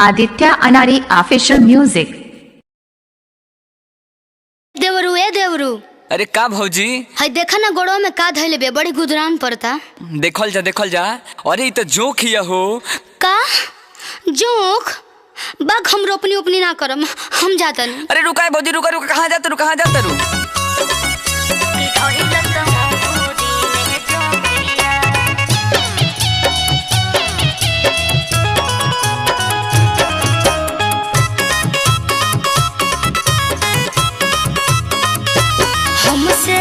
आदित्य अनारी official music. देवरू ए देवरू। अरे का भौजी हई देखा ना गोड़ो में का धइले बे, बड़ी गुदरान पड़ता। देखल जा। अरे ये तो जोक हिया हो। का जोक? बाग हम रोपनी उपनी ना करम, हम जातन। अरे रुका भौजी, रुका कहाँ जाता रू? हमसे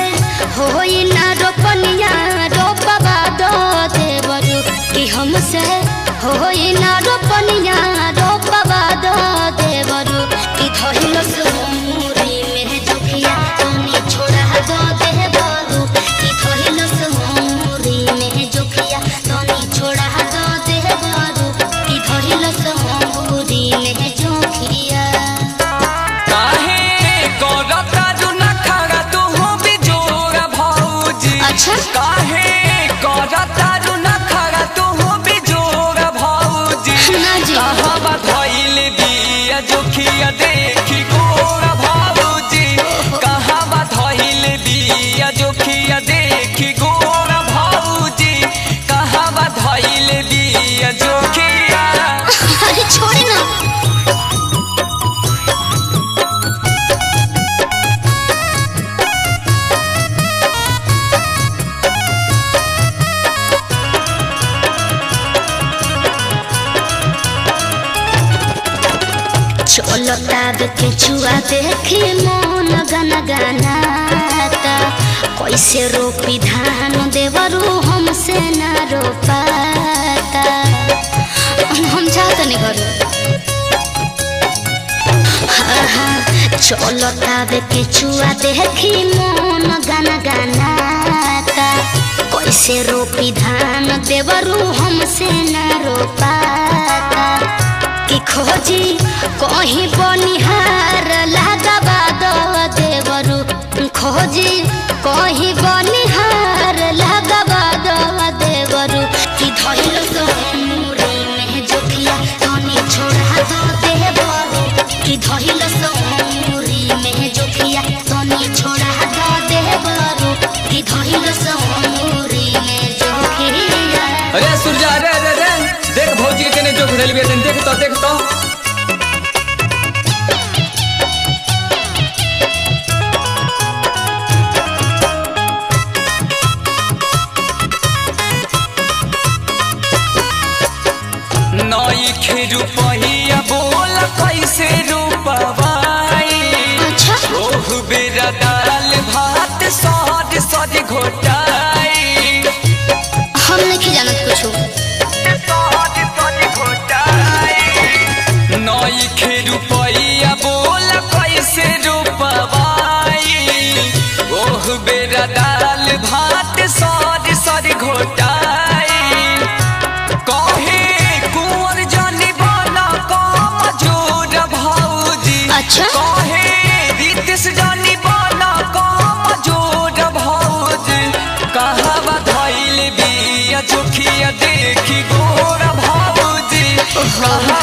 होई ना रोपनिया रोपबा दो देवरू, कि हमसे होई ना रोपनिया रोपबा दो देवरू, कि धइलो सुमुरी में जोखिया तनी छोड़ा दो देवरू, कि धइलो सुमुरी में जोखिया तनी छोड़ा दो देवरू, कि धइलो सुमुरी में जोखिया। अच्छा काहे करता रू ना खड़ा तू हो बिजोरा भौजी। ना जी कहवा धइल बिया जोखिया देखी गोरा भौजी, कहवा धइल बिया जोखिया देखी गोरा भौजी, कहवा धइल बिया जोखिया। अरे छोड़ी ना। चलो ताब के छुआ देखी मोन गन गनाता, कैसे रोपी धान देवरू हमसे न रोपाता। हम जाते नहीं घर। चलो ताब के छुआ देखी मोन गन गनाता, कैसे रोपी धान देवरू हमसे न रोपाता, कि खोजी कहीं बनिहार लगाबा दो देवरू, खोजी कहीं बनिहार लगाबा दो देवरू, कि धइलो सुमुरी में जोखिया तनी छोड़ा दो देवरू, कि धइलो सुमुरी में जोखिया तनी छोड़ा दो देवरू, कि धइलो सुमुरी में जोखिया। अरे सूर्या, अरे देख भौजी के केने जोख रेलवे देख तो नई खेरू पहिया बोल कैसे रूपवाई। अच्छा ओह बेरा दाल भात सद घोटाई। हम नहीं जानत कुछ। नई खेरू पहिया बोल कैसे रूपवाई। ओह बेरा दाल भात सद घोटाई। कहे कुंवर जानी बना कमजोर भौजी। अच्छा कहे रितेश जानी बना कमजोर भौजी, कहवा धइल बिया जोखिया देखी गोरा भौजी, कहवा